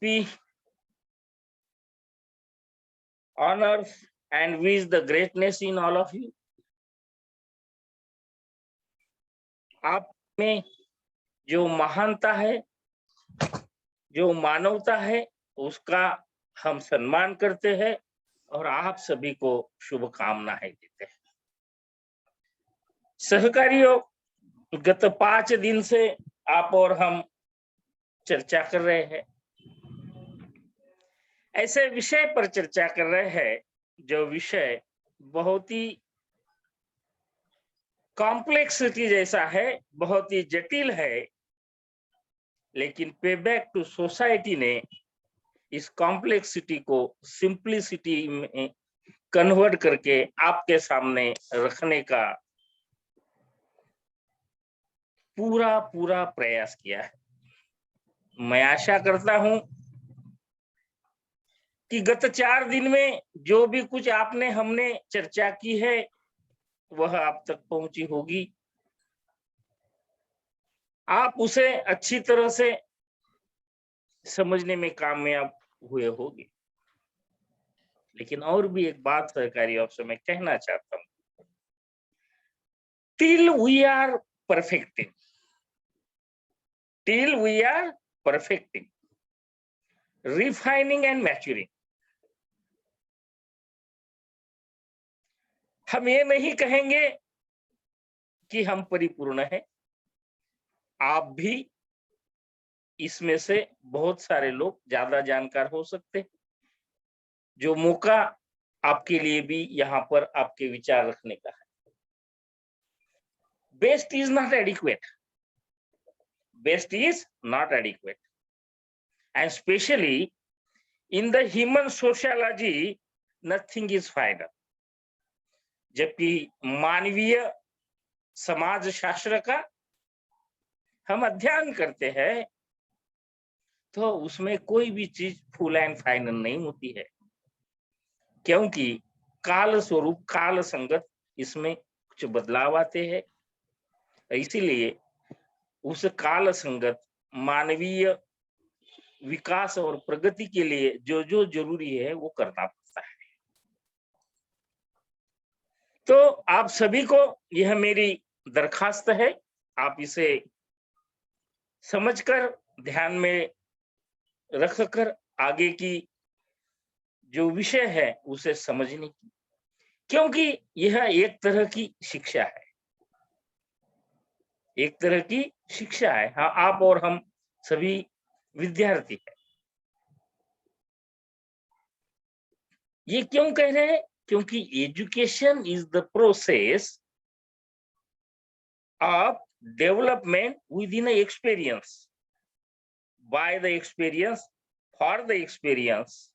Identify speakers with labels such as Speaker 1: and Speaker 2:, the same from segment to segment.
Speaker 1: be on earth and wish the greatness in all of you. आप में जो महानता है, जो मानवता है, उसका हम सम्मान करते हैं और आप सभी को शुभकामनाएं देते हैं। सहकारियों, गत 5 दिन से आप और हम चर्चा कर रहे हैं, ऐसे विषय पर चर्चा कर रहे हैं जो विषय बहुत ही कॉम्प्लेक्सिटी जैसा है, बहुत ही जटिल है, लेकिन पेबैक टू सोसाइटी ने इस कॉम्प्लेक्सिटी को सिंप्लिसिटी में कन्वर्ट करके आपके सामने रखने का पूरा प्रयास किया है। मैं आशा करता हूं कि गत 4 दिन में जो भी कुछ हमने चर्चा की है वह आप तक पहुंची होगी, आप उसे अच्छी तरह से समझने में कामयाब हुए होंगे। लेकिन और भी एक बात सहकारी आपसे मैं कहना चाहता हूं, till we are perfecting, refining and maturing, हम ये नहीं कहेंगे कि हम परिपूर्ण हैं। आप भी इसमें से बहुत सारे लोग ज्यादा जानकार हो सकते हैं, जो मौका आपके लिए भी यहाँ पर आपके विचार रखने का है। Best is not adequate, best is not adequate, and specially in the human sociology nothing is final. जबकि मानवीय समाज शास्त्र का हम अध्ययन करते हैं तो उसमें कोई भी चीज फुल एंड फाइनल नहीं होती है, क्योंकि काल स्वरूप काल संगत इसमें कुछ बदलाव आते हैं। इसीलिए उस काल संगत मानवीय विकास और प्रगति के लिए जो जो जरूरी है वो करना पड़ता है। तो आप सभी को यह मेरी दरखास्त है, आप इसे समझकर ध्यान में रखकर आगे की जो विषय है उसे समझने की, क्योंकि यह एक तरह की शिक्षा है, एक तरह की शिक्षा है। हाँ, आप और हम सभी विद्यार्थी हैं। ये क्यों कह रहे हैं? क्योंकि education is the process of development with in experience, by the experience, for the experience.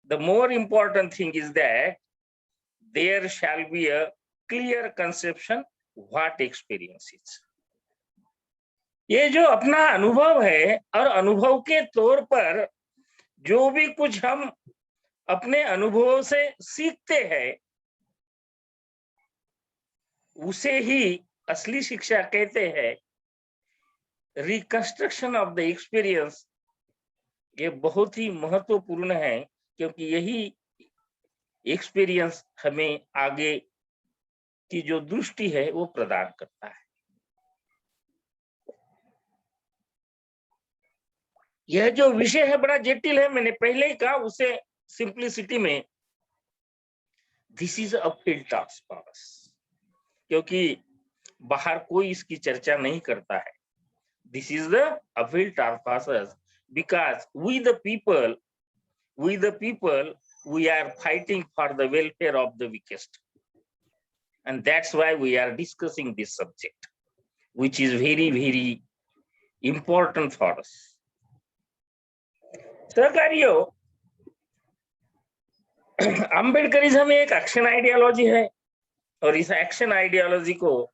Speaker 1: The more important thing is that there shall be a clear conception what experience is. ये जो अपना अनुभव है और अनुभव के तौर पर जो भी कुछ हम अपने अनुभव से सीखते हैं उसे ही असली शिक्षा कहते हैं। रिकंस्ट्रक्शन ऑफ द एक्सपीरियंस ये बहुत ही महत्वपूर्ण है, क्योंकि यही एक्सपीरियंस हमें आगे की जो दृष्टि है वो प्रदान करता है। यह जो विषय है बड़ा जटिल है, मैंने पहले ही कहा, उसे सिंप्लिसिटी में this is a field task for us, क्योंकि बाहर कोई इसकी चर्चा नहीं करता है। This is the field task for us because we the people we are fighting for the welfare of the weakest, and that's why we are discussing this subject, which is very important for us. सहकारियों, अम्बेडकरिज्म एक action ideology है और इस action ideology को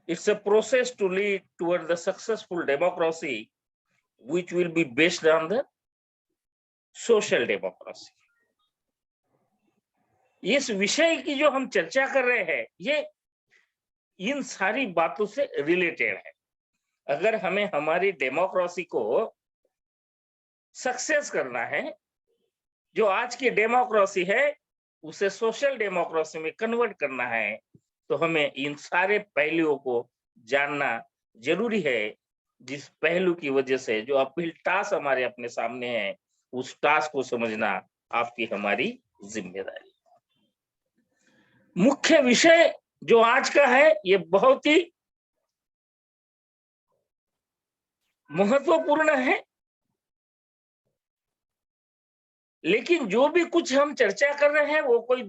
Speaker 1: it's a process to lead toward the successful democracy which will be based on the social democracy. इस विषय की जो हम चर्चा कर रहे हैं ये इन सारी बातों से रिलेटेड है। अगर हमें हमारी डेमोक्रेसी को सक्सेस करना है, जो आज की डेमोक्रेसी है उसे सोशल डेमोक्रेसी में कन्वर्ट करना है, तो हमें इन सारे पहलुओं को जानना जरूरी है, जिस पहलू की वजह से जो अपील टास्क हमारे अपने सामने है, उस टास्क को समझना आपकी हमारी जिम्मेदारी। मुख्य विषय जो आज का है ये बहुत ही महत्वपूर्ण है, लेकिन जो भी कुछ हम चर्चा कर रहे हैं वो कोई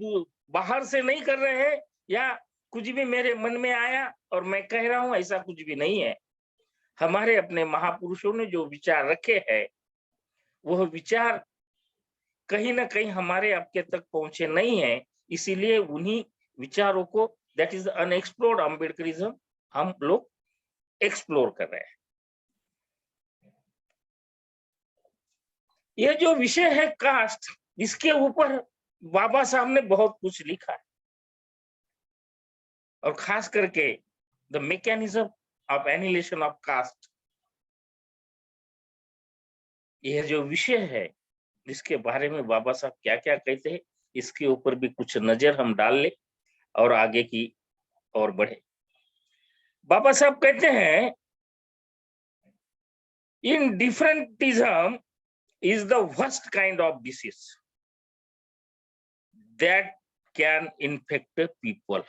Speaker 1: बाहर से नहीं कर रहे हैं या कुछ भी मेरे मन में आया और मैं कह रहा हूं, ऐसा कुछ भी नहीं है। हमारे अपने महापुरुषों ने जो विचार रखे हैं वह विचार कहीं ना कहीं हमारे आपके तक पहुंचे नहीं है, इसीलिए उन्हीं विचारों को, दैट इज अनएक्सप्लोर्ड अम्बेडकरिज्म, हम लोग एक्सप्लोर कर रहे हैं। ये जो विषय है कास्ट, इसके ऊपर बाबा साहब ने बहुत कुछ लिखा है, और खास करके the mechanism of annihilation of caste, यह जो विषय है इसके बारे में बाबा साहब क्या क्या कहते हैं, इसके ऊपर भी कुछ नजर हम डाल ले और आगे की ओर बढ़े। बाबा साहब कहते हैं, इन डिफरेंटिज्म is the worst kind of disease that can infect people।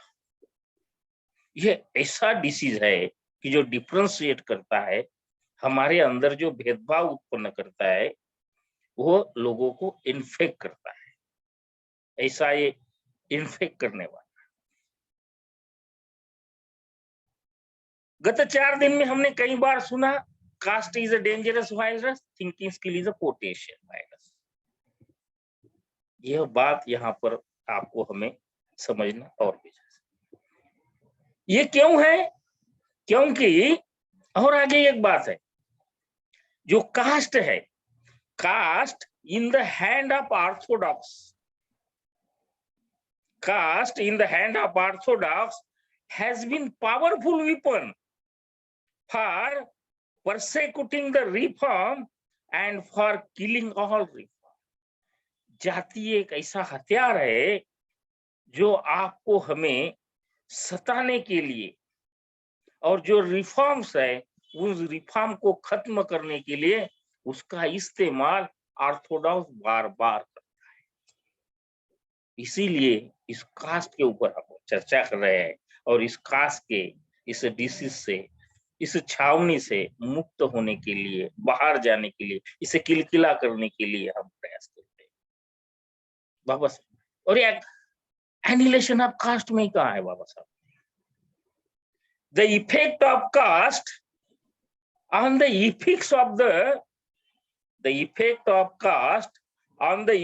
Speaker 1: ये ऐसा डिसीज है कि जो डिफरेंशिएट करता है, हमारे अंदर जो भेदभाव उत्पन्न करता है, वो लोगों को इन्फेक्ट करता है, ऐसा ये इन्फेक्ट करने वाला। गत 4 दिन में हमने कई बार सुना, caste is a dangerous virus, thinking skill is a potential virus. यह बात यहाँ पर आपको हमें समझना और भी, ये क्यों है, क्योंकि और आगे एक बात है, जो कास्ट है, caste in the hand of orthodox, caste in the hand of orthodox has been powerful weapon for persecuting the reform and for killing all reform. जाति एक ऐसा हथियार है जो आपको हमें सताने के लिए, और जो रिफॉर्म्स है उस रिफॉर्म को खत्म करने के लिए उसका इस्तेमाल ऑर्थोडॉक्स बार बार करता है। इसीलिए इस कास्ट के ऊपर हम चर्चा कर रहे हैं, और इस कास्ट के इस डिसीज से, इस छावनी से मुक्त होने के लिए, बाहर जाने के लिए, इसे किलकिला करने के लिए हम प्रयास करते हैं बाबा साहब। और ये एनिहिलेशन ऑफ कास्ट में कहा है बाबा साहब, the effect of caste on the ethics of the effect of caste on the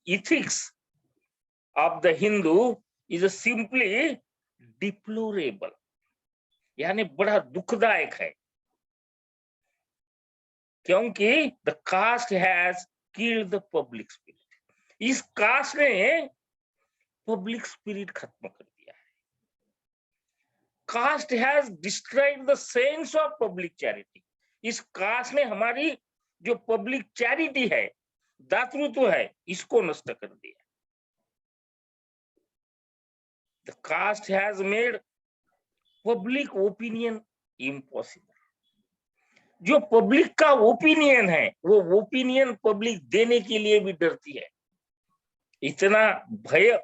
Speaker 1: ethics of the Hindu is simply deplorable, यानी बड़ा दुखदायक है, क्योंकि the caste has killed the public spirit। इस caste ने पब्लिक स्पिरिट खत्म कर दिया है। Caste has destroyed the sense of public charity. इस कास्ट ने हमारी जो पब्लिक चैरिटी है, दातृत्व है, इसको नष्ट कर दिया। The caste has made public opinion impossible. जो पब्लिक का ओपिनियन है, वो ओपिनियन पब्लिक देने के लिए भी डरती है। इतना भय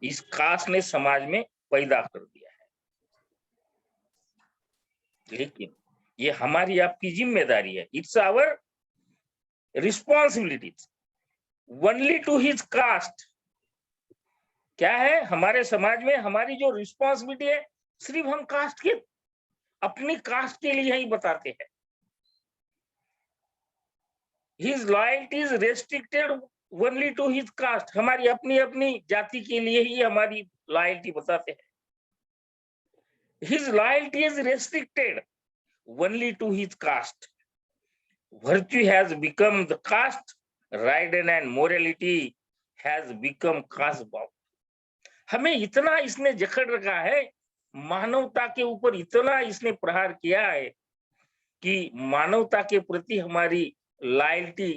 Speaker 1: इस कास्ट ने समाज में पैदा कर दिया है। लेकिन ये हमारी आपकी जिम्मेदारी है, it's our responsibility only to his caste. क्या है हमारे समाज में, हमारी जो रिस्पॉन्सिबिलिटी है, सिर्फ हम कास्ट के, अपनी कास्ट के लिए ही बताते हैं। His loyalty is restricted only to his caste. हमारी अपनी अपनी जाति के लिए ही हमारी लॉयल्टी बताते हैं। His loyalty is restricted only to his caste। Virtue has become the caste ridden and morality has become caste bound। हमें इतना इसने जकड़ रखा है, मानवता के ऊपर इतना इसने प्रहार किया है कि मानवता के प्रति हमारी लॉयल्टी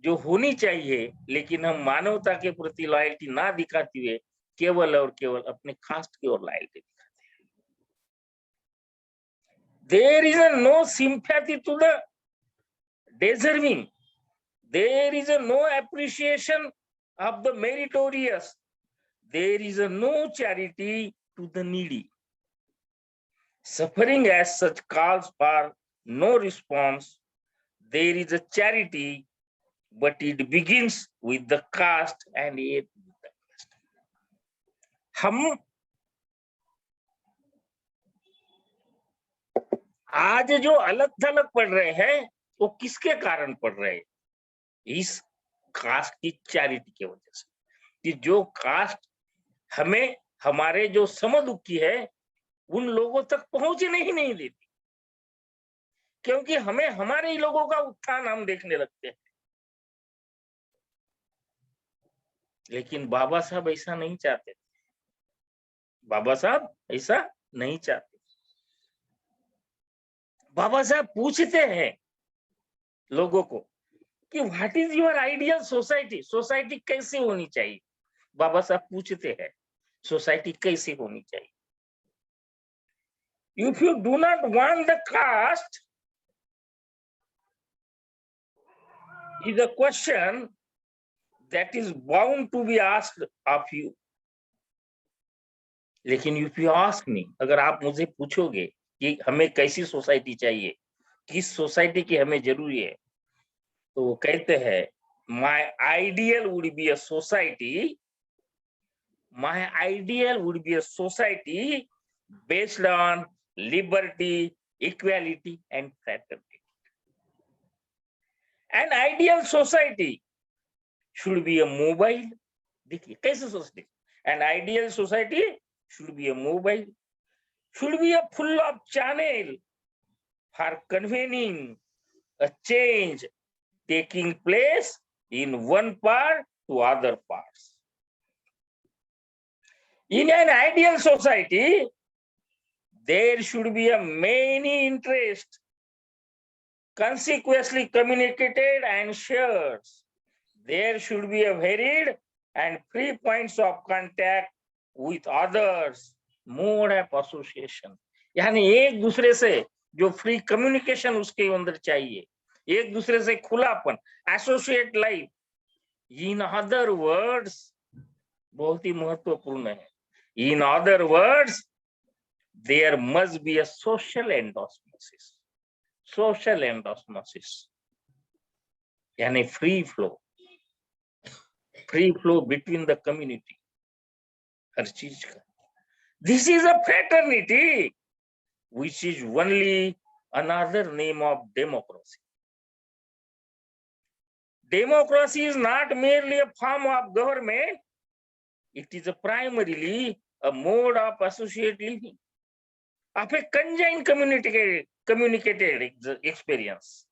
Speaker 1: जो होनी चाहिए, लेकिन हम मानवता के प्रति लॉयल्टी ना दिखाते हुए केवल और केवल अपने कास्ट की ओर लॉयल्टी दिखाते हैं। There is no sympathy to the deserving. There is no appreciation of the meritorious. There is no charity to the needy. Suffering as such calls for no response. There is a charity, but it begins with the caste and ends with the caste. हम आज जो अलग थलग पढ़ रहे हैं वो किसके कारण पढ़ रहे हैं? इस कास्ट की चैरिटी की वजह से, कि जो कास्ट हमें हमारे जो समदुखी है उन लोगों तक पहुंचने ही नहीं देती, क्योंकि हमें हमारे ही लोगों का उत्थान हम देखने लगते हैं। लेकिन बाबा साहब ऐसा नहीं चाहते। बाबा साहब ऐसा नहीं चाहते। बाबा साहब पूछते हैं लोगों को कि what is your ideal society, society कैसे होनी चाहिए। बाबा साहब पूछते हैं सोसाइटी कैसे होनी चाहिए। If you do not want the caste is a question that is bound to be asked of you. लेकिन if you ask me, अगर आप मुझे पूछोगे कि हमें कैसी सोसाइटी चाहिए, किस सोसाइटी की हमें जरूरी है, तो वो कहते हैं my ideal would be a society, my ideal would be a society based on liberty, equality and fraternity. An ideal society should be a mobile. देखिए कैसे सोचते, an ideal society should be a mobile, should be a full of channel for convening a change taking place in one part to other parts. In an ideal society, there should be a many interest consequently communicated and shared. There should be a varied and free points of contact with others, mode of association. यानी एक दूसरे से जो free communication उसके अंदर चाहिए, एक दूसरे से खुलापन, associate life. In other words, बहुत ही महत्वपूर्ण है, in other words there must be a social endosmosis. Social endosmosis यानी free flow between the community, हर चीज का। This is a fraternity which is only another name of democracy. Democracy is not merely a form of government, it is primarily a mode of associate living, of a conjoined communicated experience.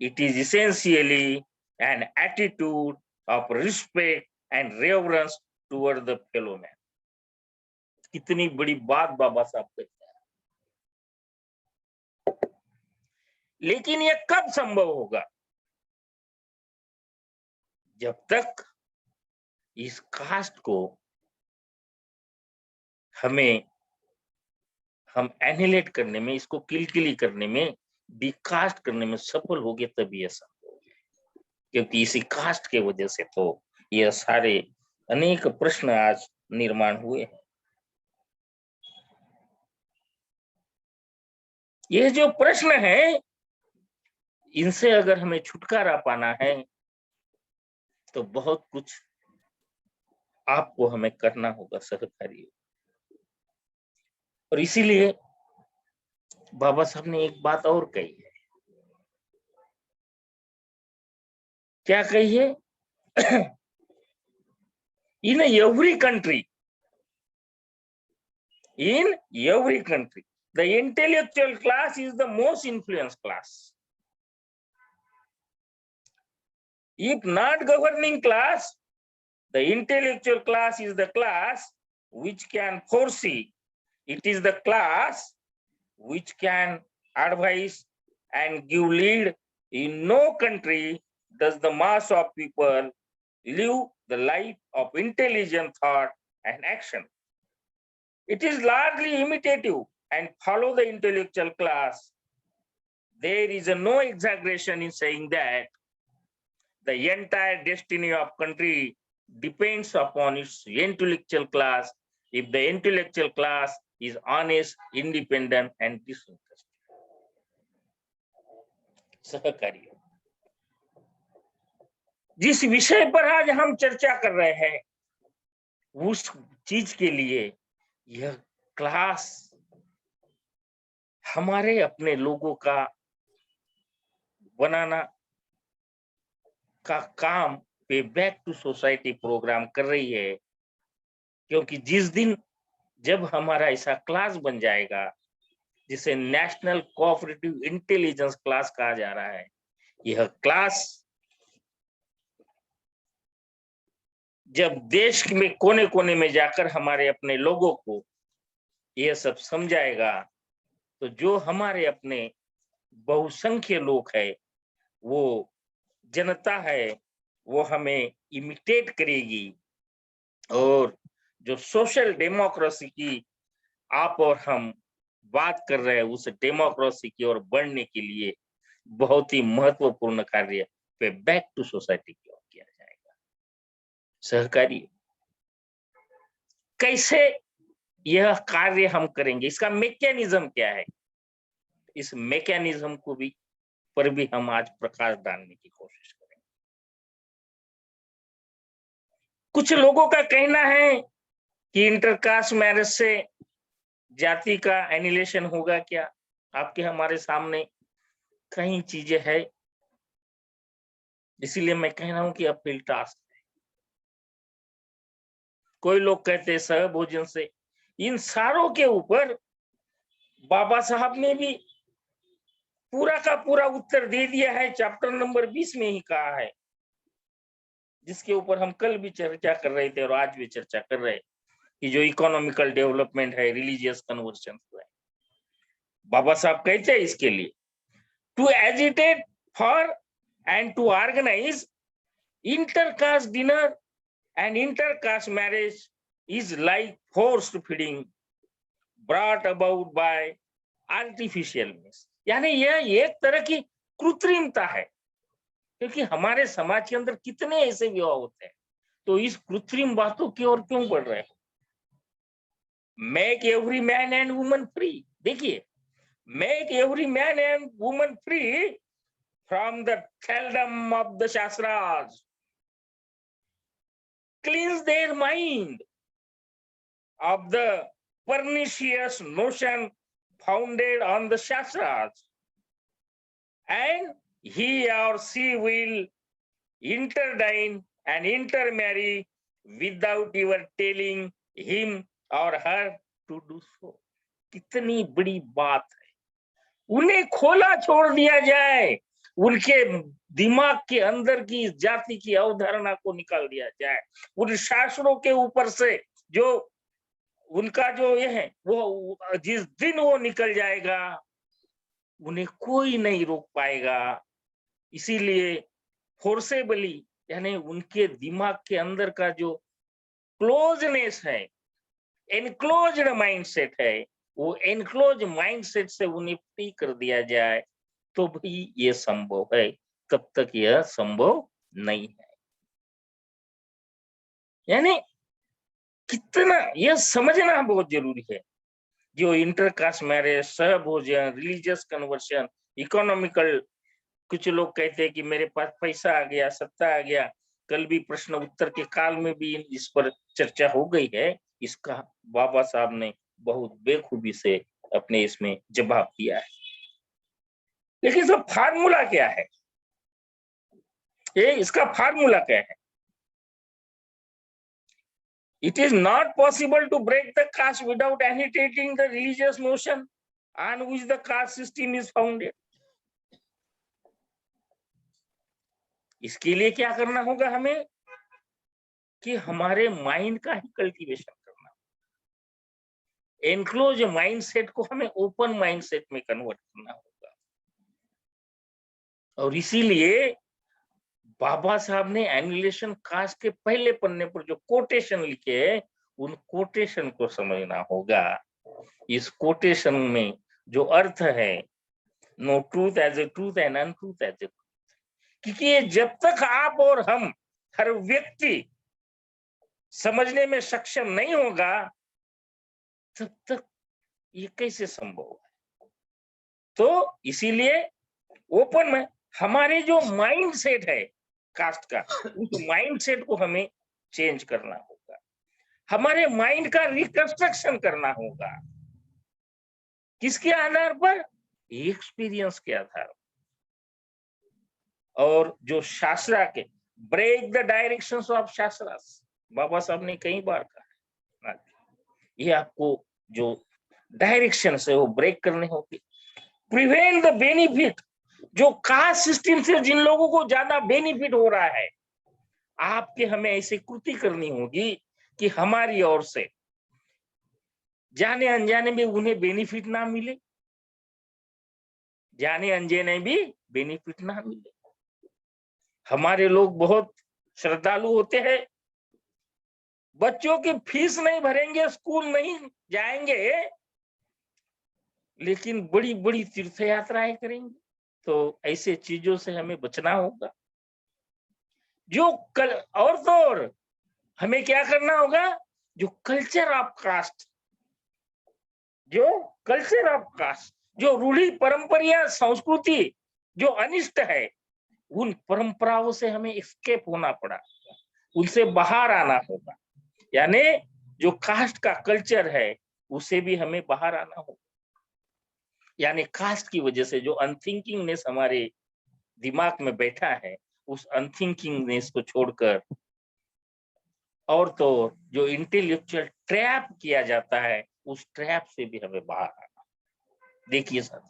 Speaker 1: It is essentially an attitude of respect and reverence toward the fellow man. कितनी बड़ी बात बाबा साहब कहते हैं। लेकिन ये कब संभव होगा? जब तक इस कास्ट को हम एनिलेट करने में, इसको किलकिली करने में, डिकास्ट करने में सफल हो गए, तभी ये संभव हो गया। क्योंकि इसी कास्ट के वजह से तो ये सारे अनेक प्रश्न आज निर्माण हुए हैं। ये जो प्रश्न है, इनसे अगर हमें छुटकारा पाना है तो बहुत कुछ आपको हमें करना होगा सहकारी। और इसीलिए बाबा साहब ने एक बात और कही है। क्या कही है? In every country, the intellectual class is the most influence class. If not governing class, the intellectual class is the class which can foresee. It is the class which can advise and give lead. In no country does the mass of people live the life of intelligent thought and action. It is largely imitative and follow the intellectual class. There is no exaggeration in saying that the entire destiny of country depends upon its intellectual class. If the intellectual class is honest, independent and disinterested. सहकारी जिस विषय पर आज हम चर्चा कर रहे हैं उस चीज के लिए यह क्लास हमारे अपने लोगों का बनाना का काम पे बैक टू सोसाइटी प्रोग्राम कर रही है, क्योंकि जिस दिन जब हमारा ऐसा क्लास बन जाएगा जिसे नेशनल कोऑपरेटिव इंटेलिजेंस क्लास कहा जा रहा है, यह क्लास जब देश में कोने कोने में जाकर हमारे अपने लोगों को यह सब समझाएगा, तो जो हमारे अपने बहुसंख्य लोग है, वो जनता है, वो हमें इमिटेट करेगी और जो सोशल डेमोक्रेसी की आप और हम बात कर रहे हैं उस डेमोक्रेसी की ओर बढ़ने के लिए बहुत ही महत्वपूर्ण कार्य पे बैक टू सोसाइटी की ओर किया जाएगा। सहकारी कैसे यह कार्य हम करेंगे, इसका मैकेनिज्म क्या है, इस मैकेनिज्म को भी पर भी हम आज प्रकाश डालने की कोशिश करेंगे। कुछ लोगों का कहना है कि इंटरकास्ट मैरिज से जाति का एनिलेशन होगा क्या। आपके हमारे सामने कई चीजें है, इसीलिए मैं कह रहा हूं कि अपील टास्क है। कोई लोग कहते हैं सहभोजन से। इन सारों के ऊपर बाबा साहब ने भी पूरा का पूरा उत्तर दे दिया है, चैप्टर नंबर 20 में ही कहा है, जिसके ऊपर हम कल भी चर्चा कर रहे थे और आज भी चर्चा कर रहे हैं कि जो इकोनॉमिकल डेवलपमेंट है, रिलीजियस कन्वर्शन है। बाबा साहब कहते हैं इसके लिए to agitate for and to organise intercaste dinner and intercaste marriage is like forced feeding brought about by artificial means, यानी यह एक तरह की कृत्रिमता है, क्योंकि हमारे समाज के अंदर कितने ऐसे विवाह होते हैं, तो इस कृत्रिम बातों की ओर क्यों बढ़ रहे हो। Make every man and woman free, देखिए make every man and woman free from the thraldom of the shastras, cleanse their mind of the pernicious notion founded on the Shastras, and he or she will interdine and intermarry without ever telling him or her to do so. कितनी बड़ी बात है, उन्हें खोला छोड़ दिया जाए, उनके दिमाग के अंदर की इस जाति की अवधारणा को निकाल दिया जाए, उन शास्त्रों के ऊपर से जो उनका जो ये है वो जिस दिन वो निकल जाएगा उन्हें कोई नहीं रोक पाएगा। इसीलिए फोर्सेबली यानी उनके दिमाग के अंदर का जो क्लोजनेस है, एनक्लोज्ड माइंडसेट है, वो एनक्लोज माइंडसेट से उन्हें फ्री कर दिया जाए तो भी ये संभव है, तब तक यह संभव नहीं है। यानी कितना यह समझना बहुत जरूरी है। जो इंटरकास्ट मैरिज, सहभोजन, रिलीजियस कन्वर्शन, इकोनॉमिकल, कुछ लोग कहते हैं कि मेरे पास पैसा आ गया, सत्ता आ गया, कल भी प्रश्न उत्तर के काल में भी इस पर चर्चा हो गई है, इसका बाबा साहब ने बहुत बेखूबी से अपने इसमें जवाब दिया है। लेकिन इसका फार्मूला क्या है, इसका फार्मूला क्या है? It is not possible to break the caste without agitating the religious notion on which the caste system is founded. इसके लिए क्या करना होगा हमें कि हमारे माइंड का ही कल्टीवेशन करना, एनक्लोज माइंडसेट को हमें ओपन माइंडसेट में कन्वर्ट करना होगा। और इसीलिए बाबा साहब ने एनिहिलेशन कास्ट के पहले पन्ने पर जो कोटेशन लिखे हैं, उन कोटेशन को समझना होगा। इस कोटेशन में जो अर्थ है, no truth as a truth and untruth as a truth, क्योंकि ये जब तक आप और हम, हर व्यक्ति समझने में सक्षम नहीं होगा, तब तक ये कैसे संभव है। तो इसीलिए ओपन में हमारे जो माइंड सेट है कास्ट का, उस माइंड सेट को हमें चेंज करना होगा, हमारे माइंड का रिकंस्ट्रक्शन करना होगा। किसके आधार पर? एक्सपीरियंस के आधार पर। और जो शास्त्रा के break the directions of shastras, बाबा साहब ने कई बार कहा, ये आपको जो डायरेक्शन है वो ब्रेक करने होगी। प्रिवेंट द बेनिफिट, जो कास्ट सिस्टम से जिन लोगों को ज्यादा बेनिफिट हो रहा है, आपके हमें ऐसी कृति करनी होगी कि हमारी ओर से जाने अनजाने में उन्हें बेनिफिट ना मिले, जाने अनजाने भी बेनिफिट ना मिले। हमारे लोग बहुत श्रद्धालु होते हैं, बच्चों की फीस नहीं भरेंगे, स्कूल नहीं जाएंगे, लेकिन बड़ी बड़ी तीर्थ यात्राएं करेंगे। तो ऐसे चीजों से हमें बचना होगा। जो कल और तो और हमें क्या करना होगा, जो कल्चर ऑफ कास्ट, जो कल्चर ऑफ कास्ट, जो रूढ़ी परंपरा संस्कृति जो अनिष्ट है, उन परंपराओं से हमें एस्केप होना पड़ा, उनसे बाहर आना होगा। यानी जो कास्ट का कल्चर है उसे भी हमें बाहर आना होगा। यानी कास्ट की वजह से जो अनथिंकिंगनेस हमारे दिमाग में बैठा है, उस अनथिंकिंगनेस को छोड़कर और तो जो इंटेलेक्चुअल ट्रैप किया जाता है, उस ट्रैप से भी हमें बाहर आना। देखिए सर,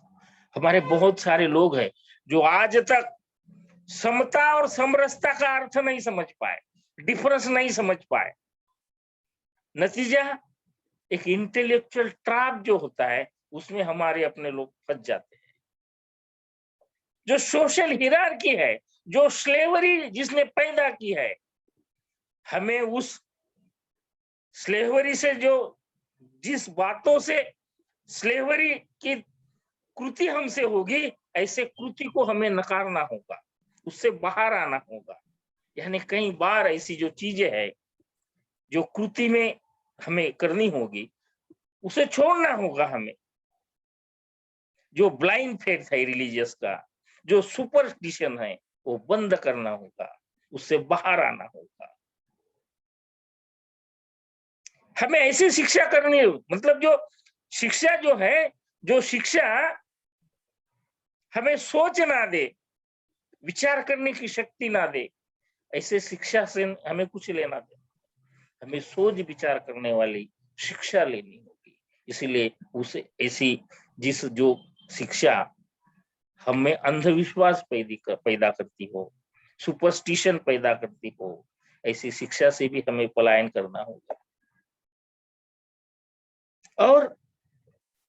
Speaker 1: हमारे बहुत सारे लोग हैं जो आज तक समता और समरसता का अर्थ नहीं समझ पाए, डिफरेंस नहीं समझ पाए। नतीजा एक इंटेलेक्चुअल ट्रैप जो होता है, उसमें हमारे अपने लोग फंस जाते हैं। जो सोशल हिरार्की है, जो स्लेवरी जिसने पैदा की है, हमें उस स्लेवरी से जो जिस बातों से स्लेवरी की कृति हमसे होगी, ऐसे कृति को हमें नकारना होगा, उससे बाहर आना होगा। यानी कई बार ऐसी जो चीजें है जो कृति में हमें करनी होगी, उसे छोड़ना होगा हमें। जो ब्लाइंड फेथ है रिलीजियस का, जो सुपरस्टिशन है, वो बंद करना होगा, उससे बाहर आना होगा। हमें ऐसी शिक्षा करनी है, मतलब जो शिक्षा जो है, जो शिक्षा हमें सोच ना दे, विचार करने की शक्ति ना दे, ऐसे शिक्षा से हमें कुछ लेना दे। हमें सोच विचार करने वाली शिक्षा लेनी होगी। इसीलिए उसे ऐसी जिस जो शिक्षा हमें अंधविश्वास पैदा करती हो, सुपरस्टिशन पैदा करती हो, ऐसी शिक्षा से भी हमें पलायन करना होगा। और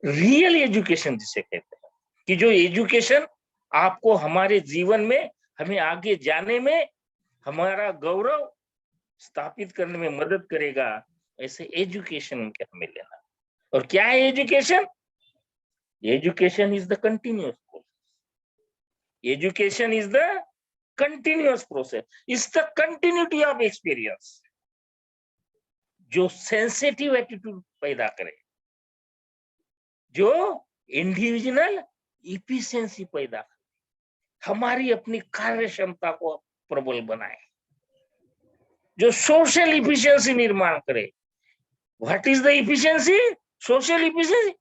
Speaker 1: रियल एजुकेशन जिसे कहते हैं, कि जो एजुकेशन आपको हमारे जीवन में, हमें आगे जाने में, हमारा गौरव स्थापित करने में मदद करेगा, ऐसे एजुकेशन के हमें लेना। और क्या है education? Education is the continuous process. Education is the continuous process, is the continuity of experience, जो सेंसिटिव एटीट्यूड पैदा करे, जो इंडिविजुअल इफिशिएंसी पैदा करे, हमारी अपनी कार्य क्षमता को प्रबल बनाए, जो सोशल इफिशिएंसी निर्माण करे। What is the efficiency? Social efficiency,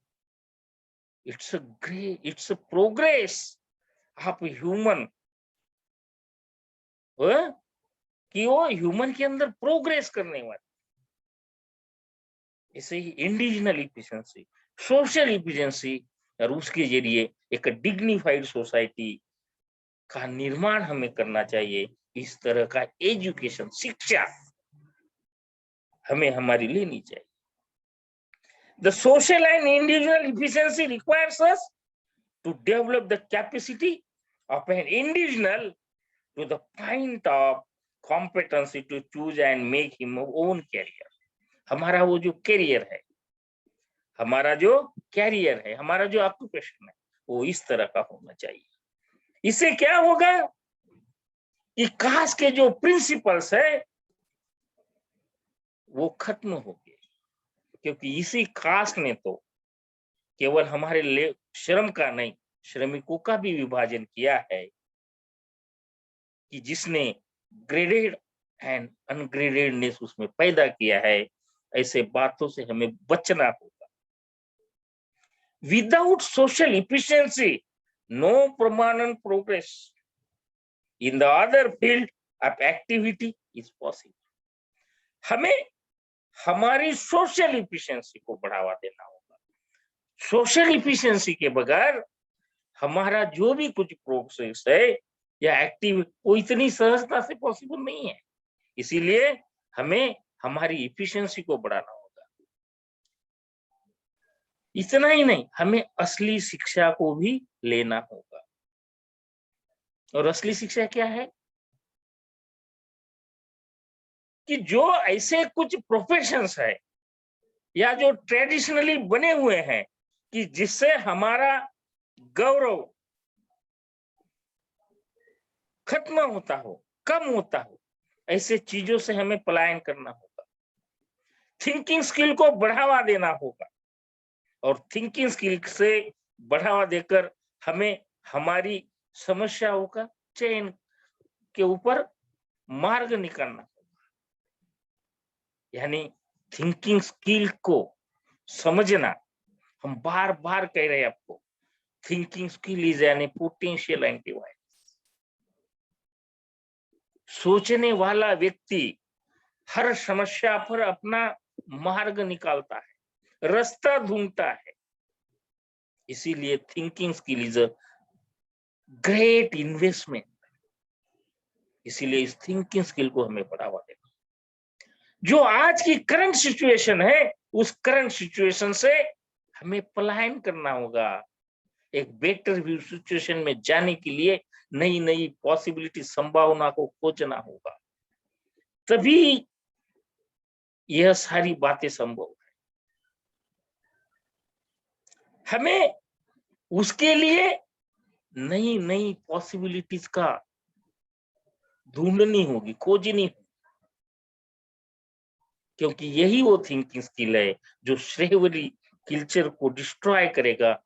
Speaker 1: it's a progress of human, कि वो ह्यूमन के अंदर प्रोग्रेस करने वाले। ऐसे ही इंडिविजुअल इफिशिएंसी, सोशल इफिशिएंसी, और उसके जरिए एक डिग्निफाइड सोसाइटी का निर्माण हमें करना चाहिए। इस तरह का एजुकेशन, शिक्षा हमें हमारी लेनी चाहिए। The social and individual efficiency requires us to develop the capacity of an individual to the point of competency to choose and make him own career. हमारा वो जो कैरियर है, हमारा जो कैरियर है, हमारा जो ऑक्यूपेशन है, वो इस तरह का होना चाहिए। इससे क्या होगा कि कास्ट के जो प्रिंसिपल्स है वो खत्म हो गए, क्योंकि इसी कास्ट ने तो केवल हमारे लिए श्रम का नहीं, श्रमिकों का भी विभाजन किया है, कि जिसने ग्रेडेड एंड अनग्रेडेडनेस उसमें पैदा किया है। ऐसे बातों से हमें बचना होगा। Without social efficiency no permanent progress in the other field of activity is possible. हमें हमारी सोशल इफिशिएंसी को बढ़ावा देना होगा। सोशल इफिशिएंसी के बगैर हमारा जो भी कुछ प्रोग्रेस है या एक्टिविटी वो इतनी सहजता से पॉसिबल नहीं है। इसीलिए हमें हमारी इफिशिएंसी को बढ़ाना होगा। इतना ही नहीं, हमें असली शिक्षा को भी लेना होगा। और असली शिक्षा क्या है कि जो ऐसे कुछ प्रोफेशंस है या जो ट्रेडिशनली बने हुए हैं कि जिससे हमारा गौरव खत्म होता हो, कम होता हो, ऐसे चीजों से हमें पलायन करना होगा। थिंकिंग स्किल को बढ़ावा देना होगा और थिंकिंग स्किल से बढ़ावा देकर हमें हमारी समस्याओं का चयन के ऊपर मार्ग निकालना होगा। यानी थिंकिंग स्किल को समझना, हम बार बार कह रहे हैं आपको, थिंकिंग स्किल इज यानी पोटेंशियल एंटीवायरस। सोचने वाला व्यक्ति हर समस्या पर अपना मार्ग निकालता है, रास्ता ढूंढता है। इसीलिए thinking skill is a great investment. इसीलिए इस थिंकिंग स्किल को हमें बढ़ावा देना। जो आज की करंट सिचुएशन है, उस करंट सिचुएशन से हमें पलायन करना होगा। एक बेटर व्यू सिचुएशन में जाने के लिए नई नई पॉसिबिलिटी, संभावना को खोजना होगा, तभी यह सारी बातें संभव है। हमें उसके लिए नई नई पॉसिबिलिटीज का ढूंढनी होगी, खोजनी होगी, क्योंकि यही वो थिंकिंग स्किल है जो स्लेवरी कल्चर को डिस्ट्रॉय करेगा,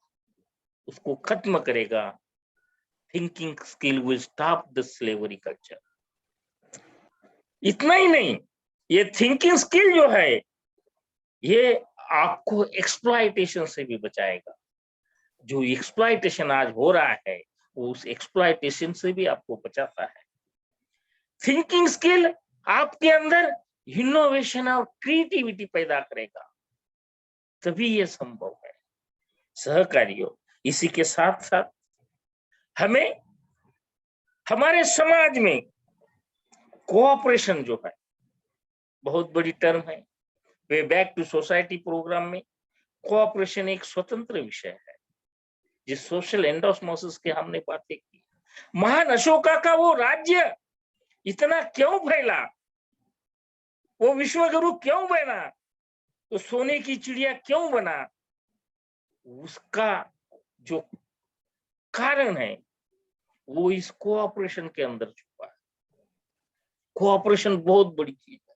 Speaker 1: उसको खत्म करेगा। Thinking skill will stop the slavery culture. इतना ही नहीं, ये थिंकिंग स्किल जो है ये आपको एक्सप्लॉयटेशन से भी बचाएगा। जो एक्सप्लॉयटेशन आज हो रहा है वो उस एक्सप्लॉयटेशन से भी आपको बचाता है। थिंकिंग स्किल आपके अंदर इनोवेशन और क्रिएटिविटी पैदा करेगा, तभी यह संभव है। सहकारियों, इसी के साथ साथ हमें हमारे समाज में कोऑपरेशन जो है बहुत बड़ी टर्म है। Way back to society programme में कोऑपरेशन एक स्वतंत्र विषय है, जिस सोशल एंडोस्मोसिस के हमने बातें की। महान अशोका का वो राज्य इतना क्यों फैला, वो विश्वगुरु क्यों बना, तो सोने की चिड़िया क्यों बना, उसका जो कारण है वो इस कोऑपरेशन के अंदर छुपा है। कोऑपरेशन बहुत बड़ी चीज है।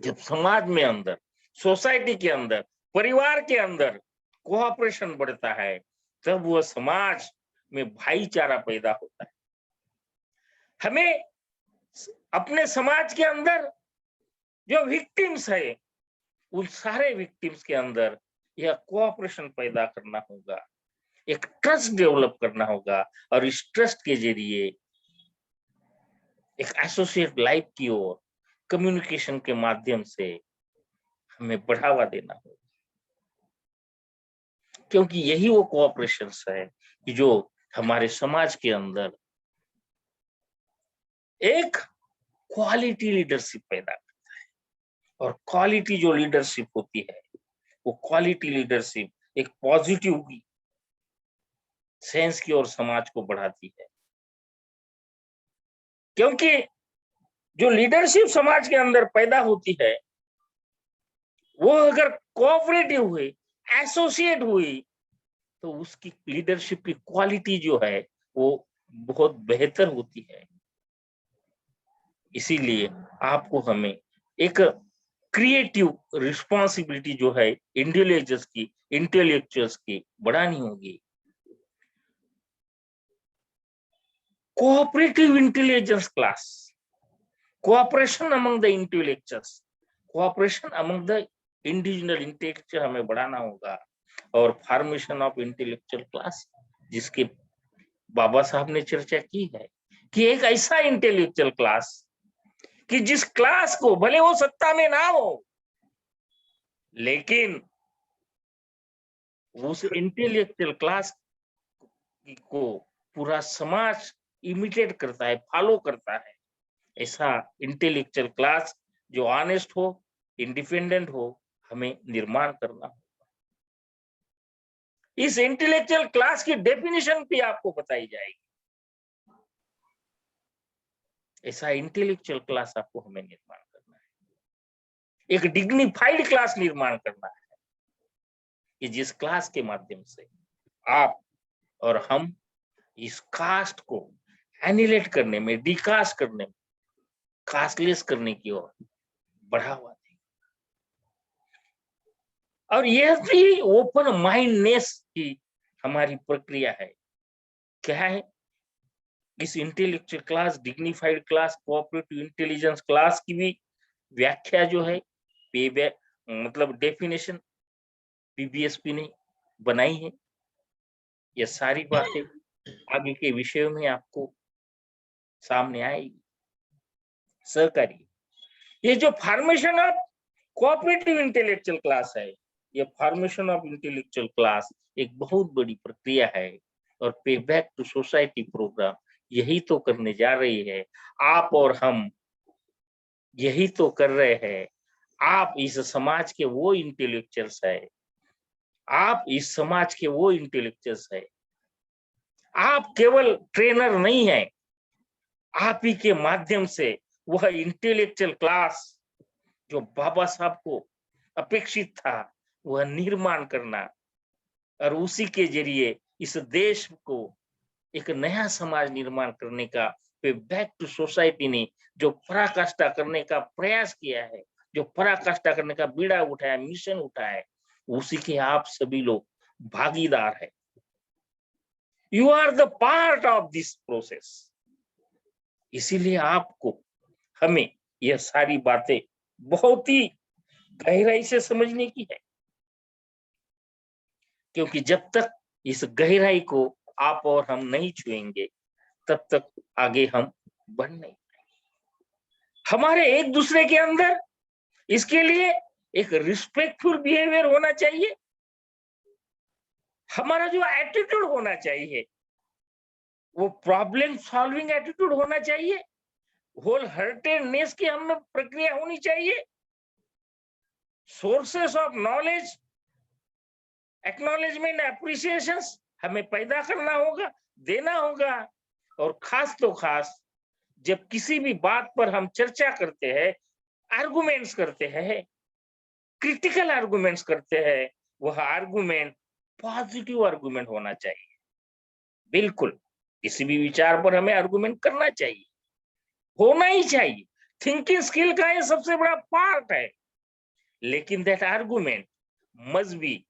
Speaker 1: जब समाज में अंदर, सोसाइटी के अंदर, परिवार के अंदर कोऑपरेशन बढ़ता है, तब वह समाज में भाईचारा पैदा होता है। हमें अपने समाज के अंदर जो विक्टिम्स है, उन सारे विक्टिम्स के अंदर यह कोऑपरेशन पैदा करना होगा, एक ट्रस्ट डेवलप करना होगा, और इस ट्रस्ट के जरिए एक एसोसिएट लाइफ की ओर कम्युनिकेशन के माध्यम से हमें बढ़ावा देना होगा। क्योंकि यही वो कोऑपरेशन है कि जो हमारे समाज के अंदर एक क्वालिटी लीडरशिप पैदा करता है। और क्वालिटी जो लीडरशिप होती है, वो क्वालिटी लीडरशिप एक पॉजिटिव सेंस की ओर समाज को बढ़ाती है। क्योंकि जो लीडरशिप समाज के अंदर पैदा होती है वो अगर कोऑपरेटिव हुई, एसोसिएट हुई, तो उसकी लीडरशिप की क्वालिटी जो है वो बहुत बेहतर होती है। इसीलिए आपको हमें एक क्रिएटिव रिस्पॉन्सिबिलिटी जो है इंटेलेक्चुअल्स की बढ़ानी होगी। Cooperative intelligence class, cooperation among the intellectuals, cooperation among the individual intellectual हमें बढ़ाना होगा। और फॉर्मेशन ऑफ इंटेलेक्चुअल क्लास, जिसके बाबा साहब ने चर्चा की है कि एक ऐसा इंटेलेक्चुअल क्लास कि जिस क्लास को भले वो सत्ता में ना हो, लेकिन उस इंटेलेक्चुअल क्लास को पूरा समाज इमिटेट करता है, फॉलो करता है। ऐसा इंटेलेक्चुअल क्लास जो ऑनेस्ट हो, इंडिपेंडेंट हो, हमें निर्माण करना हो। इस इंटेलेक्चुअल क्लास की डेफिनेशन भी आपको बताई जाएगी। ऐसा इंटेलेक्चुअल क्लास आपको हमें निर्माण करना है, एक डिग्निफाइड क्लास निर्माण करना है कि जिस क्लास के माध्यम से आप और हम इस कास्ट को एनिलेट करने में, डिकास्ट करने में, कास्टलेस करने की ओर बढ़ावा दें। और यह भी ओपन माइंडनेस की हमारी प्रक्रिया है। क्या है? इस intellectual class, dignified class, cooperative intelligence class की भी व्याख्या जो है, मतलब डेफिनेशन पीबीएसपी ने बनाई है। ये सारी बातें आगे के विषयों में आपको सामने आएगी। सहकारी, ये जो formation of cooperative intellectual class है, ये फॉर्मेशन ऑफ इंटेलेक्चुअल क्लास एक बहुत बड़ी प्रक्रिया है। और पे बैक टू सोसाइटी प्रोग्राम यही तो करने जा रही है। आप और हम यही तो कर रहे हैं। आप इस समाज के वो इंटेलेक्चुअल्स है, आप इस समाज के वो इंटेलेक्चुअल्स है। आप केवल ट्रेनर नहीं है, आप ही के माध्यम से वह इंटेलेक्चुअल क्लास जो बाबा साहब को अपेक्षित था, वह निर्माण करना, और उसी के जरिए इस देश को एक नया समाज निर्माण करने का बैक टू सोसाइटी ने जो पराकाष्ठा करने का प्रयास किया है, जो पराकाष्ठा करने का बीड़ा उठाया, मिशन उठाया है, उसी के आप सभी लोग भागीदार है। You are the part of this process. इसीलिए आपको हमें यह सारी बातें बहुत ही गहराई से समझने की है, क्योंकि जब तक इस गहराई को आप और हम नहीं छुएंगे, तब तक आगे हम बढ़ नहीं पाएंगे। हमारे एक दूसरे के अंदर इसके लिए एक रिस्पेक्टफुल बिहेवियर होना चाहिए। हमारा जो एटीट्यूड होना चाहिए वो प्रॉब्लम सॉल्विंग एटीट्यूड होना चाहिए। होल हार्टेडनेस की हमें प्रक्रिया होनी चाहिए। Sources of knowledge, acknowledgement, appreciation हमें पैदा करना होगा, देना होगा। और खास तो खास जब किसी भी बात पर हम चर्चा करते हैं, आर्गुमेंट्स करते हैं, क्रिटिकल आर्गुमेंट्स करते हैं, वह आर्गुमेंट पॉजिटिव आर्गुमेंट होना चाहिए। बिल्कुल, किसी भी विचार पर हमें आर्गुमेंट करना चाहिए, होना ही चाहिए। थिंकिंग स्किल का ये सबसे बड़ा पार्ट है। लेकिन that argument must be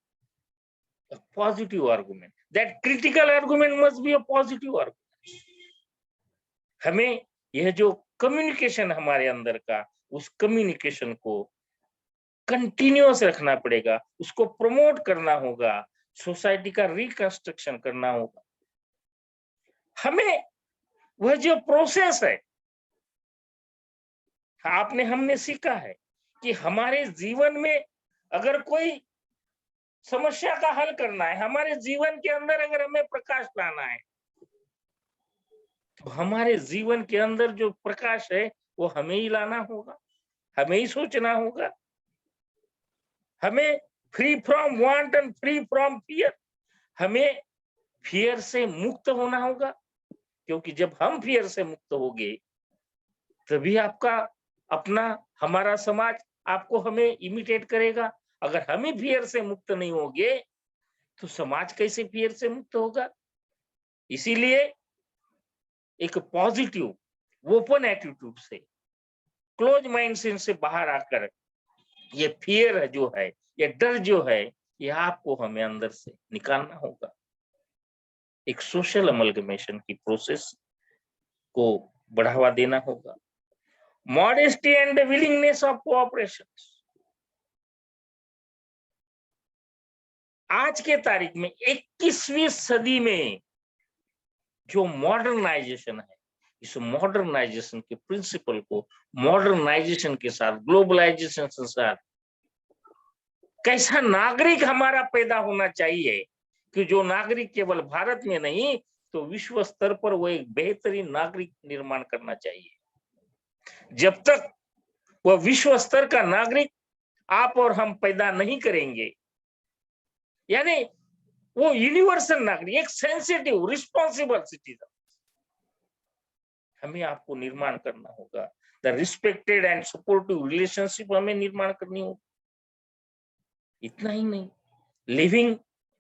Speaker 1: a positive argument. That critical argument must be a positive argument. हमें यह जो कम्युनिकेशन हमारे अंदर का, उस कम्युनिकेशन को कंटिन्यूअस रखना पड़ेगा, उसको प्रमोट करना होगा, सोसाइटी का रिकंस्ट्रक्शन करना होगा। हमें वह जो प्रोसेस है, हमने सीखा है कि हमारे जीवन में अगर कोई समस्या का हल करना है, हमारे जीवन के अंदर अगर हमें प्रकाश लाना है, तो हमारे जीवन के अंदर जो प्रकाश है वो हमें ही लाना होगा, हमें ही सोचना होगा। हमें free from want and free from fear, हमें फियर से मुक्त होना होगा। क्योंकि जब हम फियर से मुक्त होंगे, तभी आपका अपना हमारा समाज आपको हमें इमिटेट करेगा। अगर हम ही फियर से मुक्त नहीं होंगे तो समाज कैसे फियर से मुक्त होगा? इसीलिए एक पॉजिटिव ओपन एटीट्यूड से, क्लोज माइंड से इनसे बाहर आकर ये फियर जो है, ये डर जो है, ये आपको हमें अंदर से निकालना होगा। एक सोशल अमलगमेशन की प्रोसेस को बढ़ावा देना होगा। Modesty and willingness of cooperation. आज के तारीख में 21वीं सदी में जो मॉडर्नाइजेशन है, इस मॉडर्नाइजेशन के प्रिंसिपल को मॉडर्नाइजेशन के साथ, ग्लोबलाइजेशन के साथ कैसा नागरिक हमारा पैदा होना चाहिए कि जो नागरिक केवल भारत में नहीं तो विश्व स्तर पर वो एक बेहतरीन नागरिक निर्माण करना चाहिए। जब तक वह विश्व स्तर का नागरिक आप और हम पैदा नहीं करेंगे, यानी वो यूनिवर्सल नागरिक, एक सेंसिटिव रिस्पॉन्सिबल सिटीजन हमें आपको निर्माण करना होगा। The respected and supportive relationship हमें निर्माण करनी होगी। इतना ही नहीं, living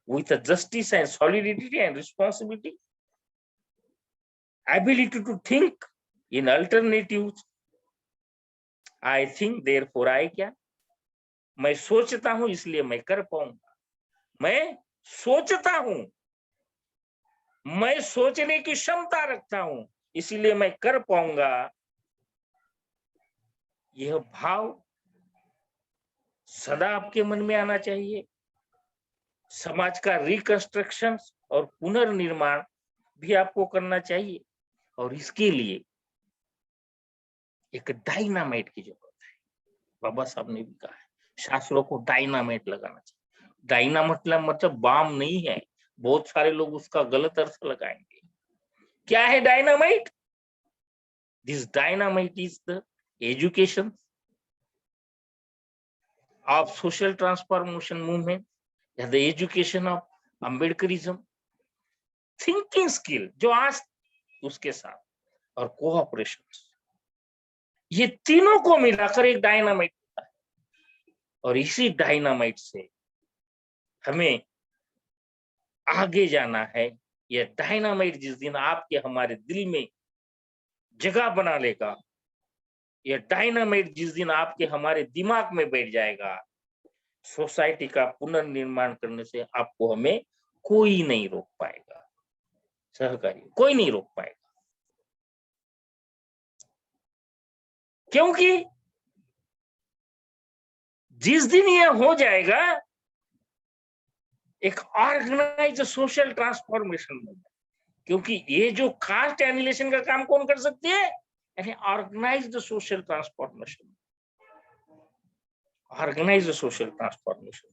Speaker 1: with a justice and solidarity and responsibility, ability to think in alternatives. I think therefore I क्या, मैं सोचता हूं इसलिए मैं कर पाऊंगा। मैं सोचता हूं, मैं सोचने की क्षमता रखता हूं इसीलिए मैं कर पाऊंगा। यह भाव सदा आपके मन में आना चाहिए। समाज का रिकंस्ट्रक्शन और पुनर्निर्माण भी आपको करना चाहिए और इसके लिए एक डायनामाइट की जरूरत है। बाबा साहब ने भी कहा है, शास्त्रों को डायनामाइट लगाना चाहिए। डायनामाइट मतलब बम नहीं है, बहुत सारे लोग उसका गलत अर्थ लगाएंगे। क्या है dynamite? This dynamite is the education of social transformation movement या the education of Ambedkarism, thinking skill जो आज उसके साथ, और कोऑपरेशन, ये तीनों को मिलाकर एक डायनामाइट होता है। और इसी डायनामाइट से हमें आगे जाना है। यह डायनामाइट जिस दिन आपके हमारे दिल में जगह बना लेगा, यह डायनामाइट जिस दिन आपके हमारे दिमाग में बैठ जाएगा, सोसाइटी का पुनर्निर्माण करने से आपको हमें कोई नहीं रोक पाएगा। सहकारी कोई नहीं रोक पाएगा, क्योंकि जिस दिन यह हो जाएगा एक ऑर्गेनाइज सोशल ट्रांसफॉर्मेशन में, क्योंकि ये जो कास्ट एनिलेशन का काम कौन कर सकती है? यानी organised social transformation, organised social transformation.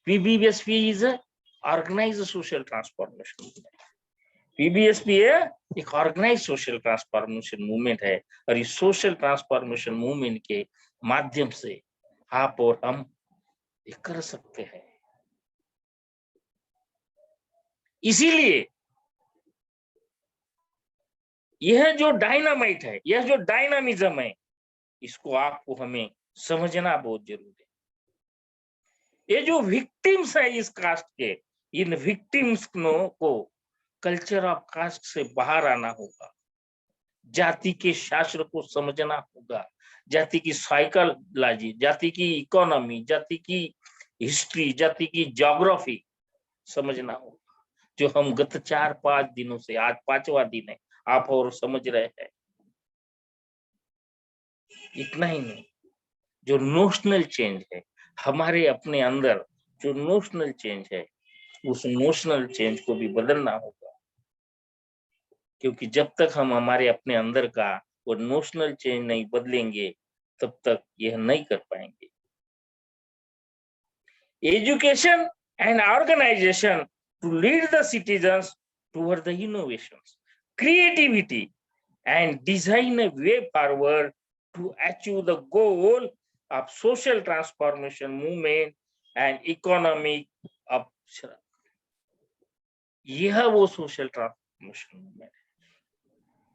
Speaker 1: PBSP is organised social transformation. PBSP एक ऑर्गेनाइज्ड सोशल ट्रांसफॉर्मेशन मूवमेंट है और इस सोशल ट्रांसफॉर्मेशन मूवमेंट के माध्यम से आप और हम ये कर सकते हैं। इसीलिए यह जो डायनामाइट है, यह जो डायनामिज्म है, इसको आपको हमें समझना बहुत जरूरी है। ये जो विक्टिम्स है इस कास्ट के, इन विक्टिम्स को कल्चर ऑफ कास्ट से बाहर आना होगा। जाति के शास्त्र को समझना होगा, जाति की साइकोलॉजी, जाति की इकोनॉमी, जाति की हिस्ट्री, जाति की ज्योग्राफी समझना होगा, जो हम गत 4-5 दिनों से, आज 5वां दिन है, आप और समझ रहे हैं। इतना ही नहीं, जो नोशनल चेंज है हमारे अपने अंदर, जो नोशनल चेंज है, उस नोशनल चेंज को भी बदलना होगा, क्योंकि जब तक हम हमारे अपने अंदर का वो नोशनल चेंज नहीं बदलेंगे तब तक यह नहीं कर पाएंगे। Education and organisation to lead the citizens toward the innovations, creativity and design a way forward to achieve the goal of social transformation movement and economic upsurge. यह वो सोशल ट्रांसफॉर्मेशन मूवमेंट है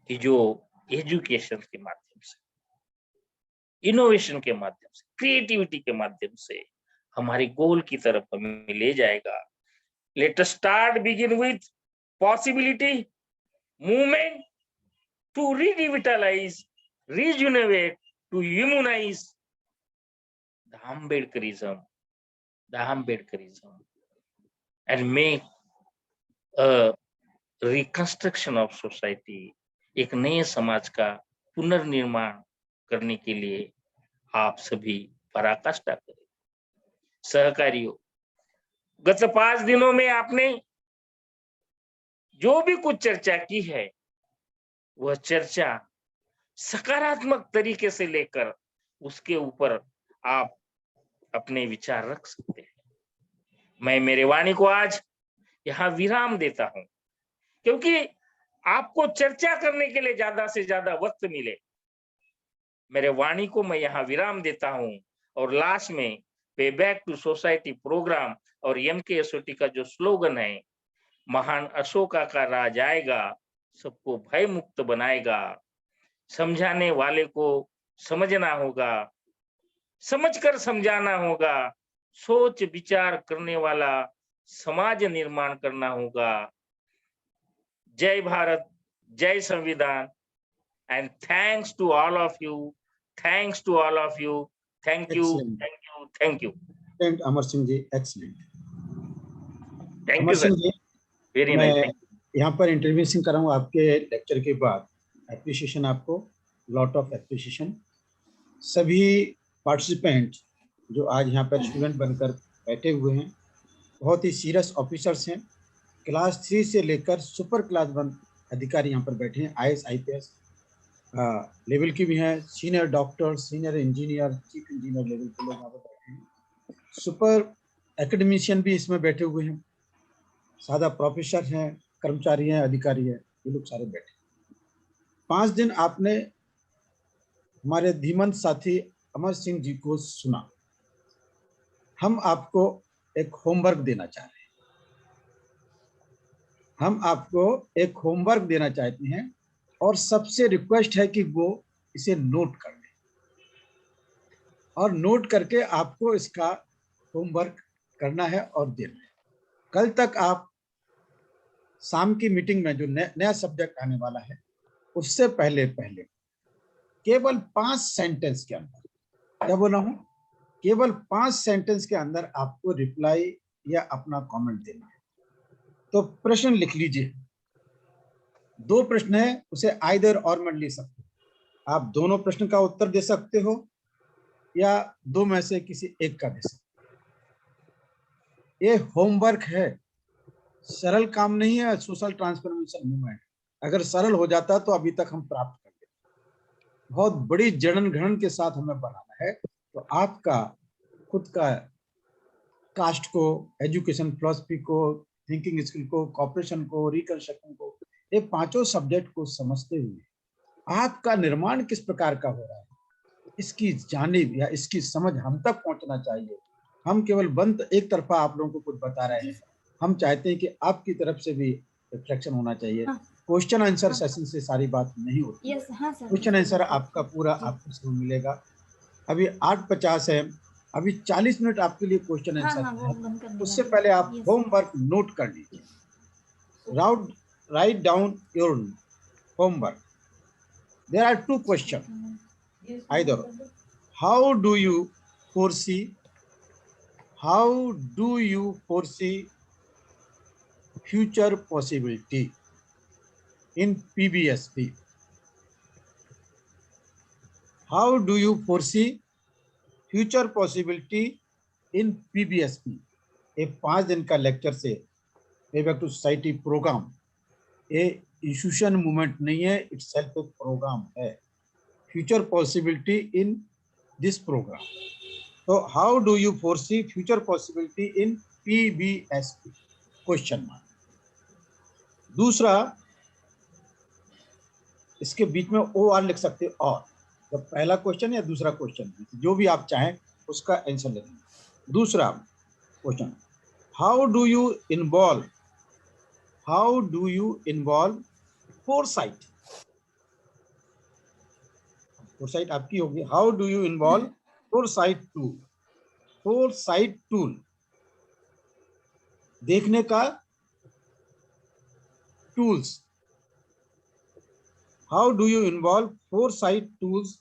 Speaker 1: कि जो एजुकेशन के माध्यम innovation के माध्यम से, क्रिएटिविटी के माध्यम से हमारे गोल की तरफ हमें ले जाएगा। Let us start begin with possibility movement to revitalise, rejuvenate, to immunize the Ambedkarism, and make a reconstruction of society, एक नए समाज का पुनर्निर्माण करने के लिए आप सभी पराकाष्ठा करें। सहकारियों, गत 5 दिनों में आपने जो भी कुछ चर्चा की है, वह चर्चा सकारात्मक तरीके से लेकर उसके ऊपर आप अपने विचार रख सकते हैं। मैं मेरे वाणी को आज यहाँ विराम देता हूं, क्योंकि आपको चर्चा करने के लिए ज्यादा से ज्यादा वक्त मिले। मेरे वाणी को मैं यहाँ विराम देता हूं और लास्ट में पे बैक टू सोसाइटी प्रोग्राम और MKSOT का जो स्लोगन है, महान अशोका का राज आएगा, सबको भय मुक्त बनाएगा, समझाने वाले को समझना होगा, समझकर समझाना होगा, सोच विचार करने वाला समाज निर्माण करना होगा। जय भारत, जय संविधान, and thanks to all of you, thanks to all of you, thank you,
Speaker 2: Excellent.
Speaker 1: thank you, thank you.
Speaker 2: Excellent, Amar Singh ji, excellent.
Speaker 1: Thank
Speaker 2: Amar
Speaker 1: you sir,
Speaker 2: Singh ji,
Speaker 1: very
Speaker 2: मैं
Speaker 1: nice. Thank you.
Speaker 2: यहाँ पर इंटरव्यूसिंग कराऊँ आपके लेक्चर के बाद। एप्रिसिएशन आपको, लॉट ऑफ एप्रिसिएशन। सभी participant जो आज यहाँ पर स्टूडेंट बनकर बैठे हुए हैं, बहुत ही सीरियस ऑफिसर्स हैं। क्लास 3 से लेकर सुपर क्लास 1 अधिकारी यहाँ पर बैठे हैं। IAS IPS लेवल की भी हैं, senior doctor, senior engineer, chief engineer level के लोग यहाँ पर बैठे हैं। सुपर एकेडमिशियन भी इसमें बैठे हुए हैं, सादा प्रोफेसर हैं, कर्मचारी हैं, अधिकारी हैं, ये लोग सारे बैठे। 5 दिन आपने हमारे धीमंत साथी अमर सिंह जी को सुना। हम आपको एक होमवर्क देना चाह रहे हैं। हम आपको एक होमवर्क देना चाहते हैं और सबसे रिक्वेस्ट है कि वो इसे नोट कर लें और नोट करके आपको इसका होमवर्क करना है और देना है। कल तक आप शाम की मीटिंग में जो नया सब्जेक्ट आने वाला है, उससे पहले केवल 5 सेंटेंस के अंदर, क्या बोला हूं, केवल 5 सेंटेंस के अंदर आपको रिप्लाई या अपना कमेंट देना है। तो प्रश्न लिख लीजिए। 2 प्रश्न है, उसे आइदर और में ले सकते हो। आप दोनों प्रश्न का उत्तर दे सकते हो या 2 में से किसी एक का दे सकते हो। ये होमवर्क है, सरल काम नहीं है। सोशल ट्रांसफॉर्मेशन मूवमेंट अगर सरल हो जाता तो अभी तक हम प्राप्त कर लेते। बहुत बड़ी जड़न घड़न के साथ हमें बनाना है। तो आपका खुद का कास्ट को, एजुकेशन फिलॉसफी को, थिंकिंग स्किल को, कॉपरेशन को, रिकंस्ट्रक्शन को, ये 5 सब्जेक्ट को समझते हुए आपका निर्माण किस प्रकार का हो रहा है, इसकी जानिब या इसकी समझ हम तक पहुंचना चाहिए। हम केवल बंद एक तरफा आप लोगों को कुछ बता रहे हैं। हम चाहते हैं कि आपकी तरफ से भी रिफ्लेक्शन होना चाहिए। क्वेश्चन आंसर सेशन से सारी बात नहीं होती। क्वेश्चन आंसर आपका पूरा आपको मिलेगा। अभी 8:50 है, अभी 40 मिनट आपके लिए क्वेश्चन आंसर है। उससे पहले आप होमवर्क नोट कर लीजिए। Write down your homework. There are 2 question. Either how do you foresee future possibility in PBSP? How do you foresee future possibility in PBSP? ये 5 दिन का लेक्चर से पे बैक टू सोसाइटी प्रोग्राम, ये institution movement नहीं है, it's self एक programme है। Future possibility in this program. So how do you foresee future possibility in PBSP? Question mark. दूसरा, इसके बीच में OR लिख सकते हो। और तो पहला क्वेश्चन या दूसरा क्वेश्चन, जो भी आप चाहें उसका आंसर लिखें। दूसरा question, how do you involve foresight? Foresight आपकी होगी। How do you involve foresight tool? Foresight tool देखने का tools. How do you involve foresight tools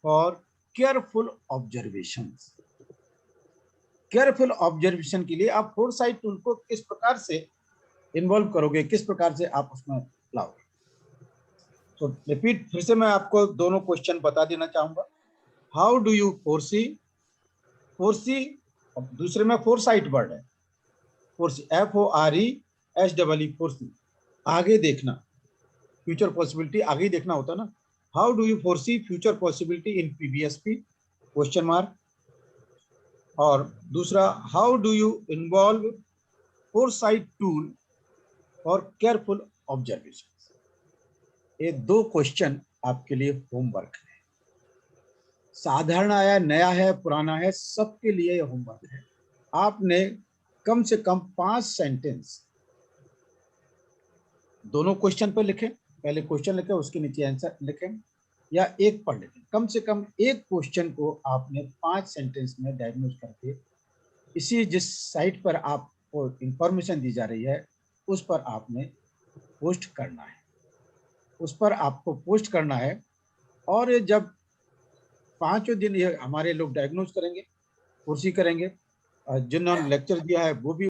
Speaker 2: for careful observations? Careful observation के लिए आप फोरसाइट टूल को किस प्रकार से इन्वॉल्व करोगे, किस प्रकार से आप उसमें लाओगे? तो रिपीट फिर से मैं आपको दोनों क्वेश्चन बता देना चाहूंगा। How do you foresee? Foresee दूसरे में फोरसाइट वर्ड है, फोरसी FORESEE, फोरसी आगे देखना, फ्यूचर पॉसिबिलिटी आगे देखना होता ना। How do you foresee future possibility in PBSP? Question mark. और दूसरा, how do you involve foresight tool for careful observation? ये दो क्वेश्चन आपके लिए होमवर्क है। साधारण आया, नया है, पुराना है, सबके लिए होमवर्क है। आपने कम से कम 5 सेंटेंस दोनों क्वेश्चन पर लिखें। पहले क्वेश्चन लिखें, उसके नीचे आंसर लिखें, या एक पढ़ लें। कम से कम एक क्वेश्चन को आपने 5 सेंटेंस में डायग्नोज करके इसी जिस साइट पर आपको इंफॉर्मेशन दी जा रही है उस पर आपने पोस्ट करना है, उस पर आपको पोस्ट करना है। और जब 5 दिन ये हमारे लोग डायग्नोज करेंगे, कुर्सी करेंगे, जिन्होंने लेक्चर दिया है वो भी